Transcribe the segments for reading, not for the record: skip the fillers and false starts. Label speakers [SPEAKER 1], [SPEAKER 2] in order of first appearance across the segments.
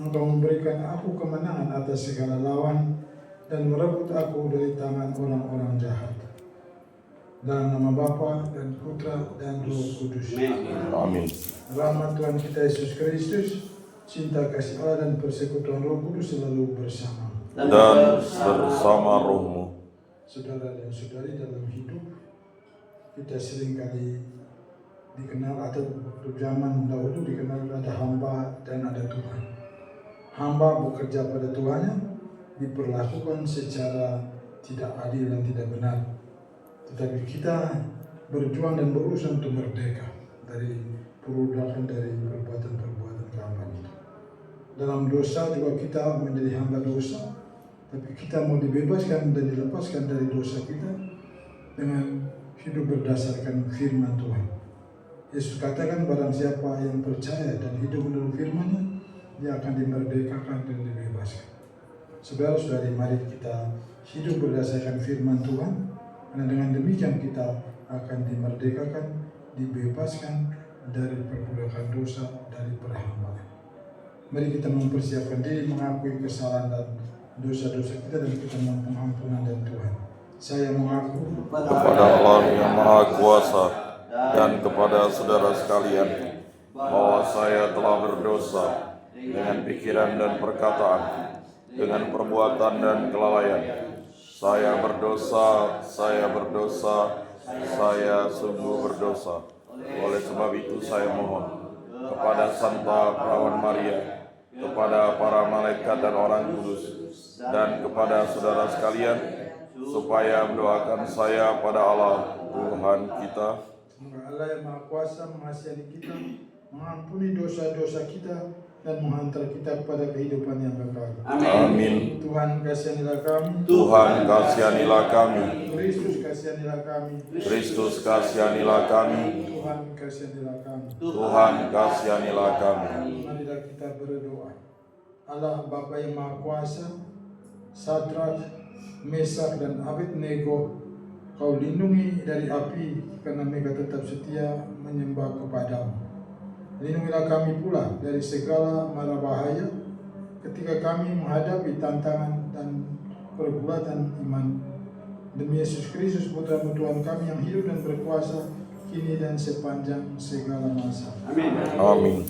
[SPEAKER 1] Engkau memberikan aku kemenangan atas segala lawan dan merebut aku dari tangan orang-orang jahat. Dalam nama Bapa dan Putra dan Roh Kudus.
[SPEAKER 2] Amin.
[SPEAKER 1] Rahmat Tuhan kita Yesus Kristus, cinta kasih Allah dan persekutuan Roh Kudus selalu bersama.
[SPEAKER 2] Dan bersama rohmu.
[SPEAKER 1] Saudara dan saudari, dalam hidup kita seringkali dikenal atau waktu zaman dahulu dikenal ada hamba dan ada Tuhan. Hamba bekerja pada Tuhannya diperlakukan secara tidak adil dan tidak benar. Tetapi kita berjuang dan berusaha untuk merdeka dari perbudakan dari perbuatan-perbuatan kehampaan itu. Dalam dosa juga kita menjadi hamba dosa, tapi kita mau dibebaskan dan dilepaskan dari dosa kita dengan hidup berdasarkan firman Tuhan. Yesus katakan barang siapa yang percaya dan hidup menurut firman-Nya, dia akan dimerdekakan dan dibebaskan. Saudara-saudari, mari kita hidup berdasarkan firman Tuhan, karena dengan demikian kita akan dimerdekakan, dibebaskan dari perbudakan dosa, dari perhambaan. Mari kita mempersiapkan diri mengakui kesalahan dan dosa-dosa kita dan kita mohon pengampunan dari Tuhan. Saya mengaku
[SPEAKER 2] kepada Allah yang Maha Kuasa dan kepada saudara sekalian bahwa saya telah berdosa dengan pikiran dan perkataan, dengan perbuatan dan kelalaian. Saya berdosa, saya sungguh berdosa. Oleh sebab itu saya mohon kepada Santa Perawan Maria, kepada para malaikat dan orang kudus, dan kepada saudara sekalian, supaya mendoakan saya pada Allah Tuhan kita.
[SPEAKER 1] Semoga Allah yang Maha Kuasa mengasihani kita, mengampuni dosa-dosa kita, dan menghantar kita kepada kehidupan yang kekal.
[SPEAKER 2] Amin.
[SPEAKER 1] Tuhan kasihanilah kami.
[SPEAKER 2] Tuhan kasihanilah kami.
[SPEAKER 1] Kristus kasihanilah kami.
[SPEAKER 2] Kristus kasihanilah kami.
[SPEAKER 1] Tuhan kasihanilah kami.
[SPEAKER 2] Tuhan kasihanilah kami.
[SPEAKER 1] Marilah kita berdoa. Allah Bapa yang Maha Kuasa, Sadrak, Mesak dan Abednego, Kau lindungi dari api karena mereka tetap setia menyembah kepadamu. Lindungilah kami pula dari segala mara bahaya ketika kami menghadapi tantangan dan pergulatan iman. Demi Yesus Kristus Putra Tuhan kami yang hidup dan berkuasa kini dan sepanjang segala masa.
[SPEAKER 3] Amin.
[SPEAKER 2] Amin.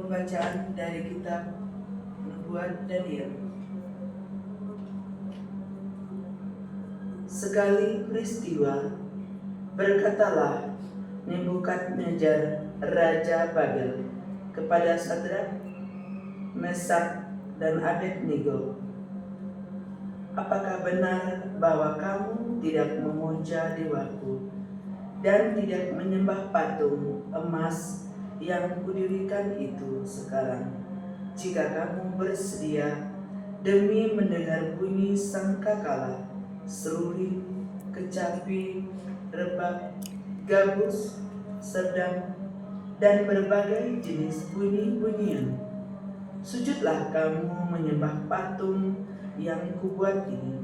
[SPEAKER 4] Pembacaan dari kitab Nubuat Daniel. Sekali peristiwa, berkatalah Nebukadnezar Raja Babel kepada Sadrak, Mesak dan Abednego, apakah benar bahwa kamu tidak memuja dewaku dan tidak menyembah patung emas yang kudirikan itu sekarang? Jika kamu bersedia demi mendengar bunyi sangkakala, seruling, kecapi, rebab, gabus, serdam, dan berbagai jenis bunyi-bunyian, sujudlah kamu menyembah patung yang kubuat ini.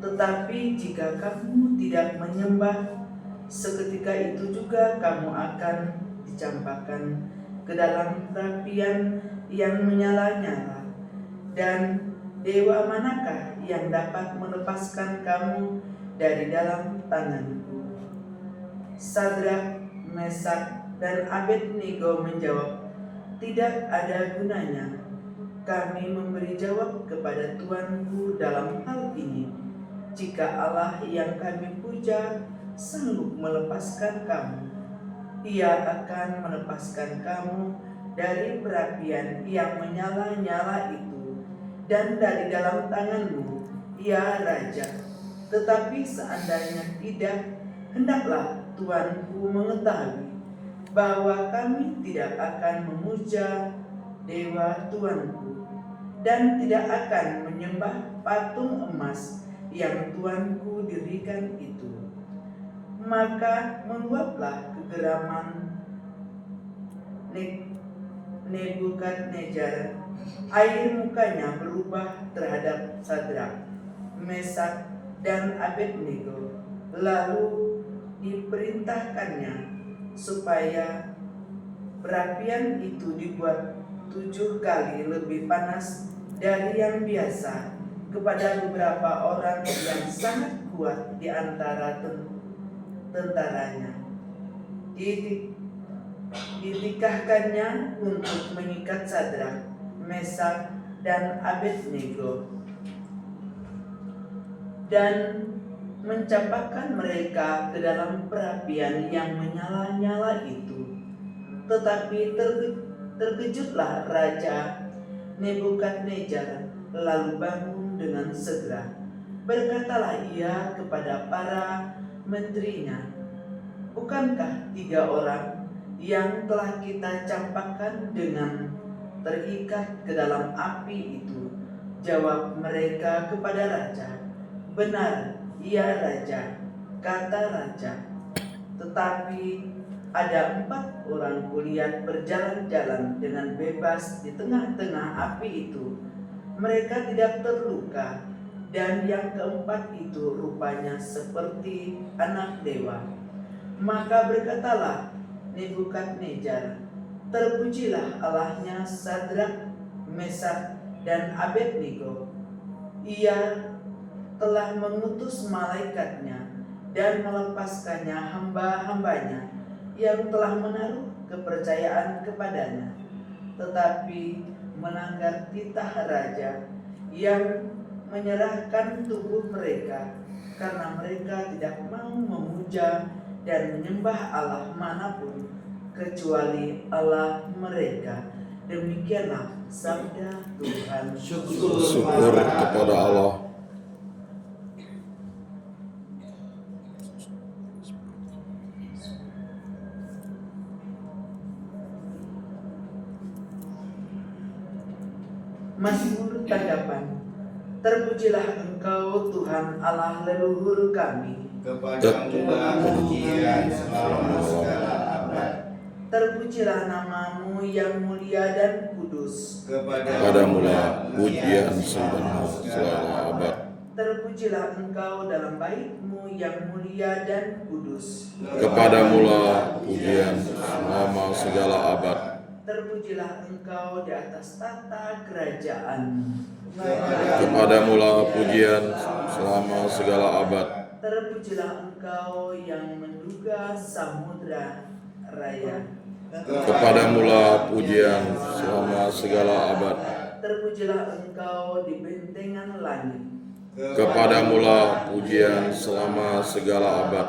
[SPEAKER 4] Tetapi jika kamu tidak menyembah, seketika itu juga kamu akan dicampakkan ke dalam perapian yang menyala-nyala. Dan dewa manakah yang dapat melepaskan kamu dari dalam tanganku? Sadrak, Mesak, dan Abednego menjawab, tidak ada gunanya kami memberi jawab kepada Tuanku dalam hal ini. Jika Allah yang kami puja sanggup melepaskan kamu, Ia akan melepaskan kamu dari perapian yang menyala-nyala itu dan dari dalam tanganmu, ya Raja. Tetapi seandainya tidak, hendaklah Tuanku mengetahui bahwa kami tidak akan memuja dewa Tuanku dan tidak akan menyembah patung emas yang Tuanku dirikan itu. Maka meluaplah kegeraman Nebukadnezar air mukanya berubah terhadap Sadrak, Mesak, dan Abednego. Lalu diperintahkannya supaya perapian itu dibuat 7 kali lebih panas dari yang biasa kepada beberapa orang yang sangat kuat di antara tentaranya. Dinikahkannya untuk mengikat Sadrak, Mesak, dan Abednego dan mencampakkan mereka ke dalam perapian yang menyala-nyala itu. Tetapi terkejutlah Raja Nebukadnezar, lalu bangun dengan segera. Berkatalah ia kepada para menterinya, "Bukankah 3 orang yang telah kita campakkan dengan terikat ke dalam api itu?" Jawab mereka kepada raja, "Benar, ya Raja," kata raja. "Tetapi ada 4 orang kulihat berjalan-jalan dengan bebas di tengah-tengah api itu. Mereka tidak terluka, dan yang keempat itu rupanya seperti anak dewa." Maka berkatalah Nebukadnezar, "Terpujilah Allahnya Sadrak, Mesak, dan Abednego. Ia telah mengutus malaikatnya dan melepaskannya hamba-hambanya yang telah menaruh kepercayaan kepadanya, tetapi melanggar titah raja yang menyerahkan tubuh mereka, karena mereka tidak mau memuja dan menyembah Allah manapun kecuali Allah mereka." Demikianlah sabda Tuhan.
[SPEAKER 2] Syukur kepada Allah.
[SPEAKER 4] Mazmur tanggapan. Terpujilah Engkau Tuhan Allah leluhur kami.
[SPEAKER 3] Kepadamu pujian selama segala abad.
[SPEAKER 4] Terpujilah namamu yang mulia dan kudus.
[SPEAKER 2] Kepadamu lah pujian selama segala abad.
[SPEAKER 4] Terpujilah Engkau dalam baitmu yang mulia dan kudus.
[SPEAKER 2] Kepadamu lah pujian selama segala abad.
[SPEAKER 4] Terpujilah Engkau di atas tata kerajaan.
[SPEAKER 2] Kepadamu lah pujian selama segala abad.
[SPEAKER 4] Terpujilah Engkau yang menduga samudra raya.
[SPEAKER 2] Kepadamu lah pujian selama segala abad.
[SPEAKER 4] Terpujilah Engkau di bentengan langit.
[SPEAKER 2] Kepadamu lah pujian selama segala abad.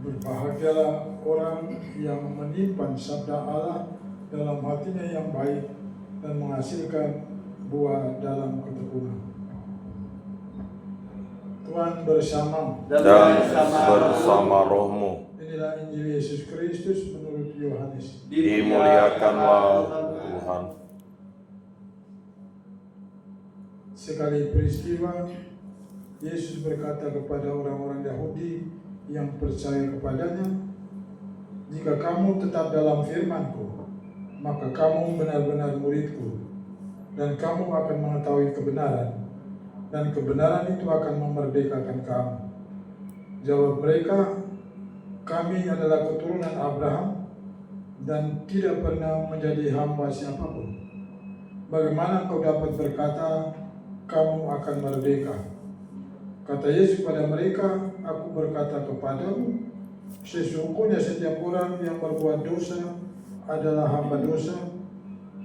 [SPEAKER 1] Berbahagialah orang yang menyimpan sabda Allah dalam hatinya yang baik dan menghasilkan buah dalam ketekunan. Tuhan bersamamu.
[SPEAKER 2] Dan bersama rohmu.
[SPEAKER 1] Inilah Injil Yesus Kristus menurut Yohanes.
[SPEAKER 2] Dimuliakanlah Tuhan.
[SPEAKER 1] Sekali peristiwa, Yesus berkata kepada orang-orang Yahudi yang percaya kepadanya, "Jika kamu tetap dalam firman-Ku, maka kamu benar-benar murid-Ku, dan kamu akan mengetahui kebenaran, dan kebenaran itu akan memerdekakan kamu." Jawab mereka, "Kami adalah keturunan Abraham dan tidak pernah menjadi hamba siapapun. Bagaimana kau dapat berkata, kamu akan merdeka?" Kata Yesus pada mereka, "Aku berkata kepadamu, sesungguhnya setiap orang yang berbuat dosa adalah hamba dosa,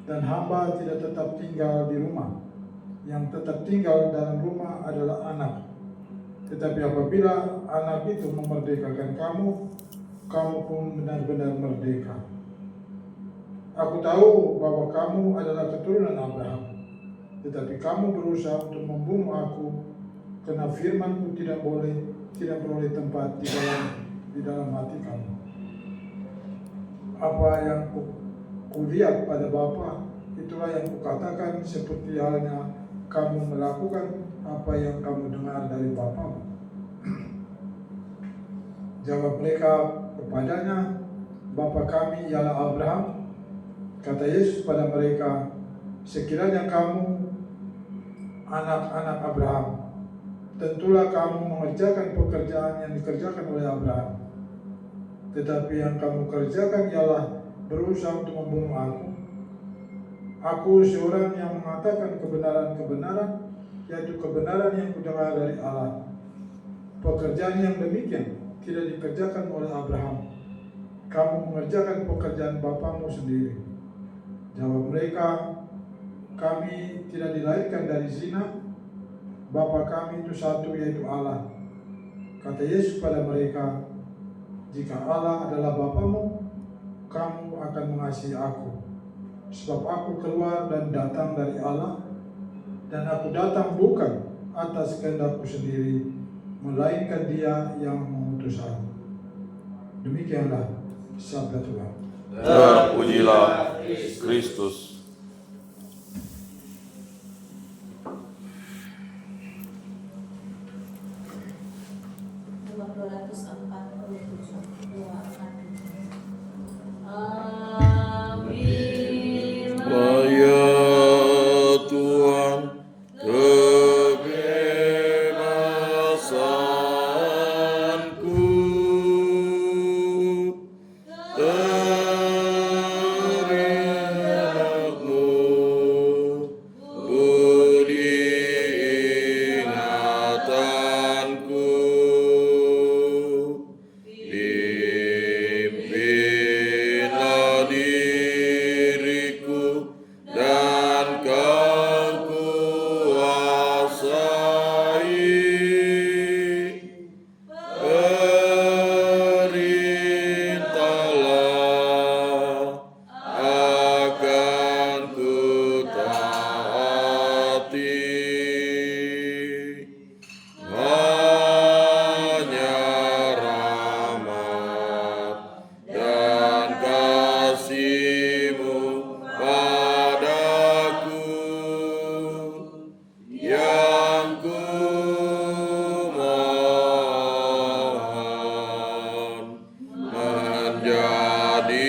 [SPEAKER 1] dan hamba tidak tetap tinggal di rumah. Yang tetap tinggal dalam rumah adalah anak. Tetapi apabila anak itu memerdekakan kamu, kamu pun benar-benar merdeka. Aku tahu bahwa kamu adalah keturunan Abraham, tetapi kamu berusaha untuk membunuh aku, karena firman-Ku tidak beroleh tempat di dalam hati kamu. Apa yang kulihat pada Bapa, itulah yang kukatakan seperti halnya kamu melakukan apa yang kamu dengar dari Bapa. Jawab mereka kepadanya, Bapa kami ialah Abraham. Kata Yesus pada mereka, sekiranya kamu anak-anak Abraham, tentulah kamu mengerjakan pekerjaan yang dikerjakan oleh Abraham. Tetapi yang kamu kerjakan ialah berusaha untuk membunuh aku. Aku seorang yang mengatakan kebenaran-kebenaran, yaitu kebenaran yang kudengar dari Allah. Pekerjaan yang demikian tidak dikerjakan oleh Abraham. Kamu mengerjakan pekerjaan bapamu sendiri. Jawab mereka, kami tidak dilahirkan dari zina. Bapa kami itu satu, yaitu Allah. Kata Yesus pada mereka, jika Allah adalah Bapamu, kamu akan mengasihi aku. Sebab aku keluar dan datang dari Allah, dan aku datang bukan atas kehendakku sendiri, melainkan Dia yang mengutus aku. Demikianlah sabda Tuhan.
[SPEAKER 2] Terpujilah Kristus. Ya Tuhan, kebebasanku, terimakmu, budi ingatanku, pimpinlah diriku dan kau kuasai. Perintahlah akan ku taati. Hanya rahmat dan kasih-Mu padaku yang ku mohon menjadi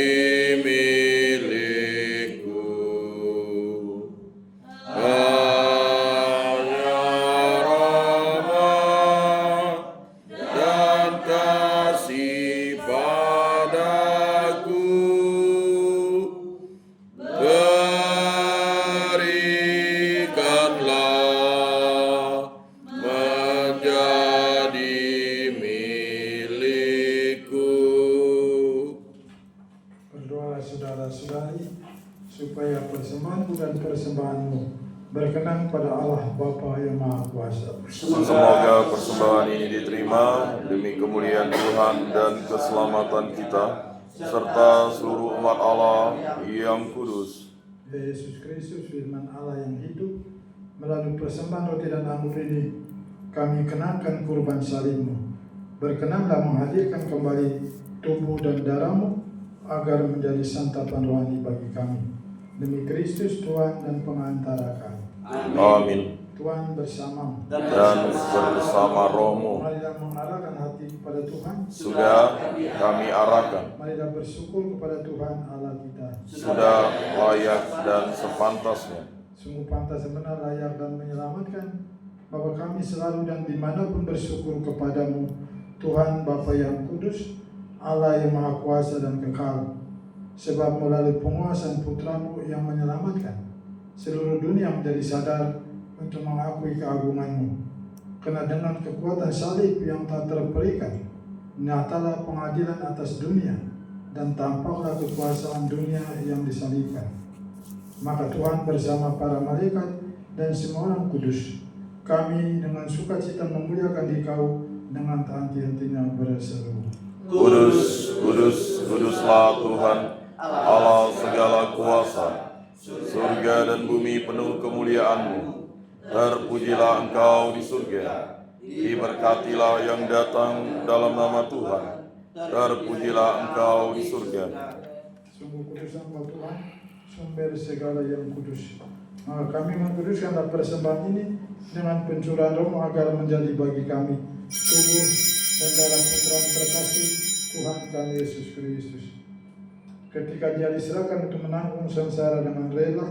[SPEAKER 2] milikku. Hanya rahmat dan kasih padaku, berikanlah menjadi milikku.
[SPEAKER 1] Berdoalah saudara-saudari, supaya persembahanku dan persembahanmu berkenan pada Allah Bapa yang Maha Kuasa.
[SPEAKER 2] Semoga persembahan ini diterima demi kemuliaan Tuhan dan keselamatan kita, serta seluruh umat Allah yang kudus.
[SPEAKER 1] Ya Yesus Kristus, firman Allah yang hidup, melalui persembahan roti dan anggur ini, kami kenakan kurban salib-Mu. Berkenanlah menghadirkan kembali tubuh dan darah-Mu, agar menjadi santapan rohani bagi kami. Demi Kristus Tuhan dan pengantara kami.
[SPEAKER 2] Amin.
[SPEAKER 1] Tuhan bersamamu.
[SPEAKER 2] Dan bersama rohmu.
[SPEAKER 1] Marilah mengarahkan hati kepada Tuhan.
[SPEAKER 2] Sudah kami arahkan.
[SPEAKER 1] Marilah bersyukur kepada Tuhan Allah kita.
[SPEAKER 2] Sudah layak dan sepantasnya.
[SPEAKER 1] Sungguh pantas dan benar, layak dan menyelamatkan. Bapa kami selalu dan dimanapun bersyukur kepadamu, Tuhan Bapa yang kudus, Allah yang maha kuasa dan kekal. Sebab melalui penguasaan Putramu yang menyelamatkan, seluruh dunia menjadi sadar untuk mengakui keagungan-Mu. Karena dengan kekuatan salib yang tak terperikan, nyatalah pengadilan atas dunia, dan tampaklah kekuasaan dunia yang disalibkan. Maka Tuhan bersama para malaikat dan semua orang kudus, kami dengan sukacita memuliakan Dikau dengan tak henti-hentinya berseru,
[SPEAKER 2] Kudus, kudus, kuduslah Tuhan, Allah segala kuasa. Surga dan bumi penuh kemuliaan-Mu. Terpujilah Engkau di surga. Diberkatilah yang datang dalam nama Tuhan. Terpujilah Engkau di surga.
[SPEAKER 1] sungguh kudus Engkau Tuhan, sumber segala yang kudus. Maka kami mengkuduskanlah persembahan ini dengan pencurahan roh agar menjadi bagi kami tubuh dan darah Putra terkasih Tuhan kami Yesus Kristus. Ketika dia diserahkan untuk menanggung sengsara dengan rela,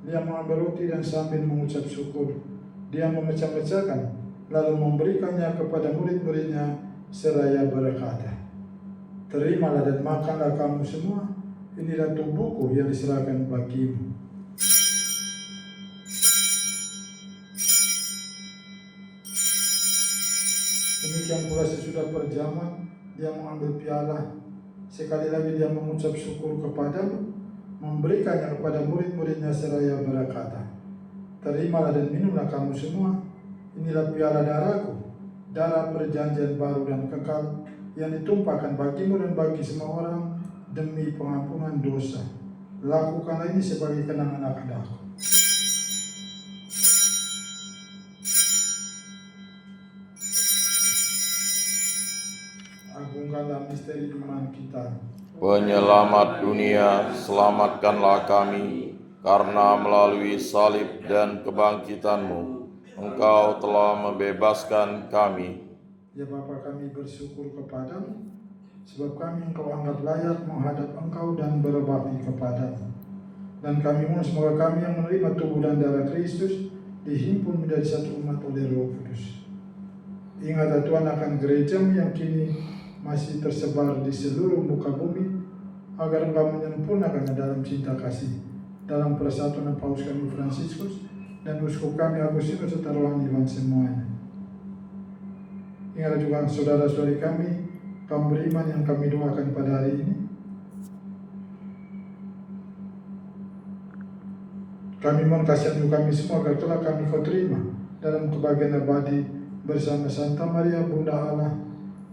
[SPEAKER 1] dia mengambil roti dan sambil mengucap syukur, dia memecah-mecahkan, lalu memberikannya kepada murid-muridnya seraya berkata, "Terimalah dan makanlah kamu semua, inilah tubuhku yang diserahkan bagimu." Demikian pula sesudah perjamuan, dia mengambil piala. Sekali lagi dia mengucap syukur kepadamu, memberikannya kepada murid-muridnya seraya berkata, "Terimalah dan minumlah kamu semua, inilah piala darahku, darah perjanjian baru dan kekal, yang ditumpahkan bagimu dan bagi semua orang demi pengampunan dosa. Lakukanlah ini sebagai kenangan akan aku." Agungkanlah misteri iman kita.
[SPEAKER 2] Penyelamat dunia, selamatkanlah kami, karena melalui salib dan kebangkitan-Mu, Engkau telah membebaskan kami.
[SPEAKER 1] Ya Bapa, kami bersyukur kepadamu, sebab kami Engkau anggap layak menghadap Engkau dan berbakti kepadamu. Dan kami mohon semoga kami yang menerima tubuh dan darah Kristus dihimpun menjadi satu umat oleh Roh Kudus. Ingatlah Tuhan akan gerejamu yang kini masih tersebar di seluruh muka bumi, agar Engkau menyempurnakannya dalam cinta kasih, dalam persatuan Paus kami Fransiskus dan Uskup kami Agustinus serta rohani Iwan semuanya. Ingatlah juga saudara-saudari kami, kaum beriman yang kami doakan pada hari ini. Kami mohon kasihan kami semua agar telah kami kau terima dalam kebahagiaan abadi bersama Santa Maria Bunda Allah,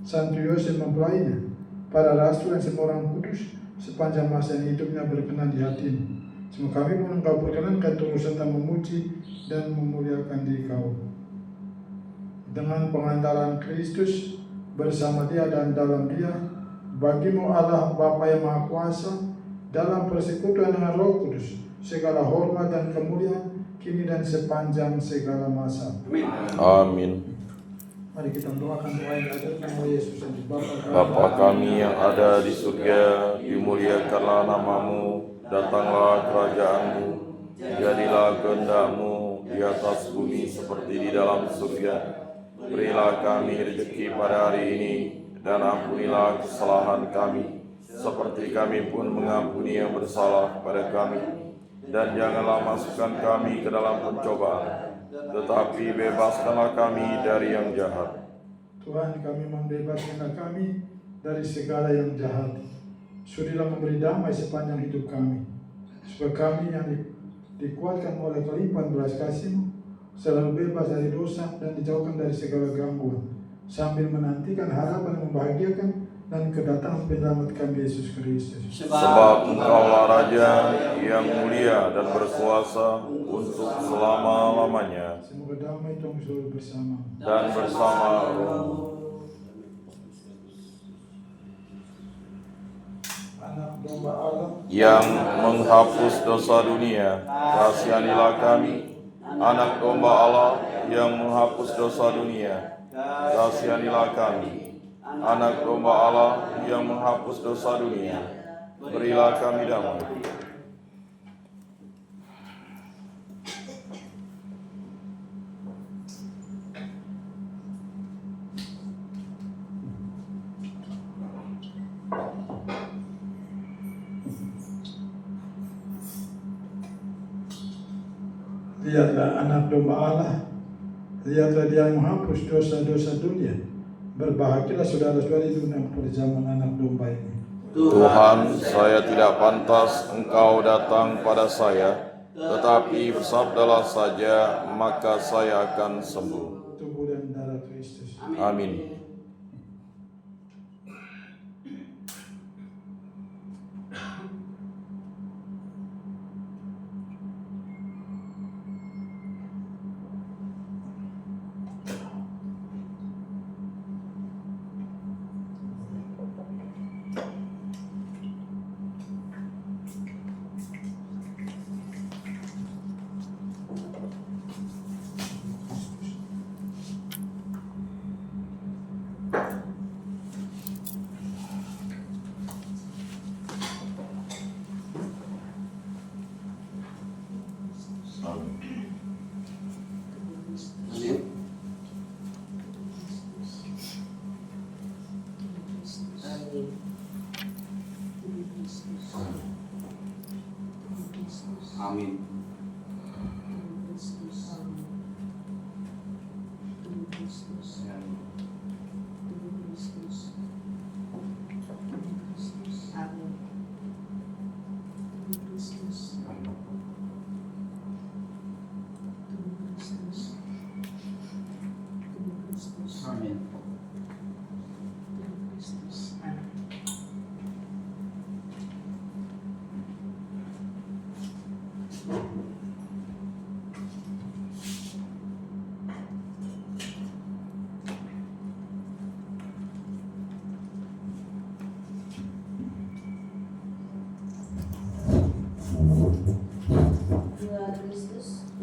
[SPEAKER 1] Santo Yosef mempelainya, para rasul dan semua orang kudus sepanjang masa yang hidupnya berkenan di hatimu. Semoga kami pun Engkau perkenankan turut serta memuji dan memuliakan diri Kau. Dengan pengantaran Kristus bersama Dia dan dalam Dia, bagimu Allah Bapa yang Maha Kuasa, dalam persekutuan dengan Roh Kudus, segala hormat dan kemuliaan kini dan sepanjang segala masa.
[SPEAKER 2] Amin.
[SPEAKER 1] Mari kita doakan doa yang diajarkan oleh Yesus dan
[SPEAKER 2] Bapa kami yang ada di surga, dimuliakanlah nama-Mu, datanglah kerajaan-Mu, jadilah kehendak-Mu di atas bumi seperti di dalam surga. Berilah kami rezeki pada hari ini, dan ampunilah kesalahan kami, seperti kami pun mengampuni yang bersalah kepada kami. Dan janganlah masukkan kami ke dalam pencobaan, tetapi bebaskanlah kami dari yang jahat.
[SPEAKER 1] Tuhan, kami membebaskan kami dari segala yang jahat. Sudilah memberi damai sepanjang hidup kami, supaya kami yang dikuatkan oleh kelimpahan belas kasih-Mu selalu bebas dari dosa dan dijauhkan dari segala gangguan, sambil menantikan harapan yang membahagiakan dan kedatangan penyelamat kami Yesus Kristus.
[SPEAKER 2] Sebab Engkaulah Raja yang mulia dan berkuasa untuk selama-lamanya,
[SPEAKER 1] Semoga damai Tuhan selalu bersama.
[SPEAKER 2] dan bersama roh.
[SPEAKER 1] Anak domba Allah
[SPEAKER 2] Yang menghapus dosa dunia, kasihanilah kami. Anak domba Allah yang menghapus dosa dunia, kasihanilah kami. Anak domba Allah yang menghapus dosa dunia, berilah kami damai.
[SPEAKER 1] Lihatlah anak domba Allah, lihatlah Dia yang menghapus dosa-dosa dunia. Berbahagialah saudara-saudari dengan perjamuan anak domba ini.
[SPEAKER 2] Tuhan, saya tidak pantas Engkau datang pada saya, tetapi bersabdalah saja, maka saya akan sembuh.
[SPEAKER 1] Tubuh dan darah Kristus.
[SPEAKER 2] Amin.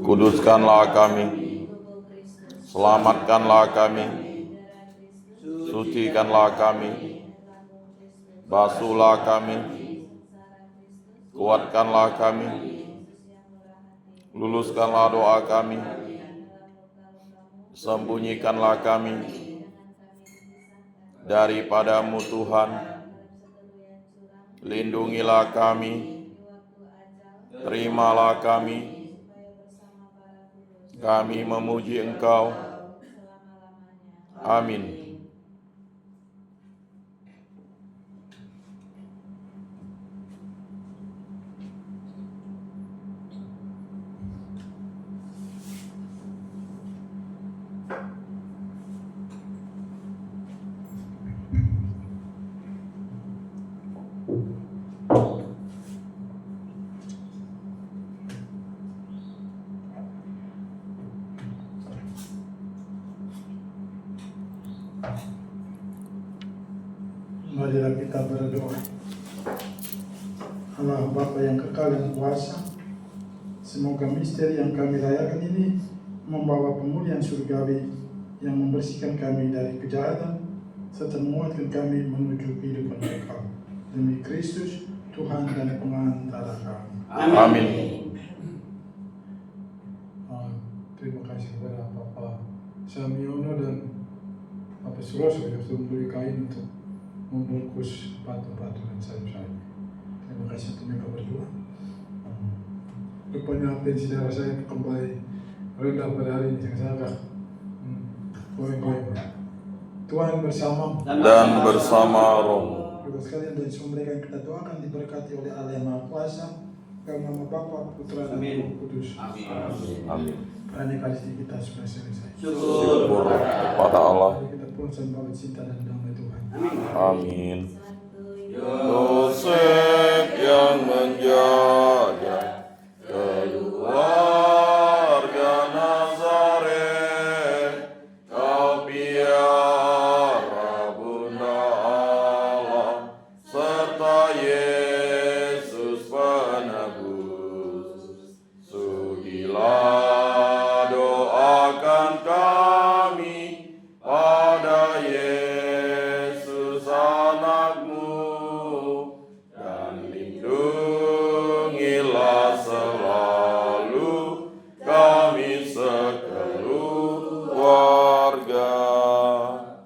[SPEAKER 2] Kuduskanlah kami, selamatkanlah kami, sucikanlah kami, basuhlah kami, kuatkanlah kami, luluskanlah doa kami, sembunyikanlah kami daripadamu Tuhan, lindungilah kami, terimalah kami memuji Engkau. Amin.
[SPEAKER 1] Marilah kita berdoa. Allah Bapa yang kekal dan kuasa, semoga misteri yang kami rayakan ini membawa pemulihan surgawi yang membersihkan kami dari kejahatan serta menguatkan kami menuju kehidupan kekal. Demi Kristus, Tuhan dan pengantara kami.
[SPEAKER 2] Amin.
[SPEAKER 1] Terima kasih kepada Bapak Samiono dan Bapak Suroso yang sudah memberi kain untuk membungkus batu-batu dan sayur-sayur. Terima kasih untuk mereka berdua. Rupanya apa yang saudara saya kembali rendah pada hari ini yang saya agak goyang-goyang. Tuhan bersama
[SPEAKER 2] Dan bersama roh.
[SPEAKER 1] Bapak sekalian, dan semua mereka yang kita doakan diberkati oleh Allah yang Maha Kuasa, dalam nama Bapa, Putra dan Roh Kudus.
[SPEAKER 2] Amin.
[SPEAKER 1] Hari Ekaristi kita sudah selesai.
[SPEAKER 2] Syukur kepada Allah.
[SPEAKER 1] Mari kita pun sembah cinta dan damai Tuhan.
[SPEAKER 2] Amin. Yosef yang menjadi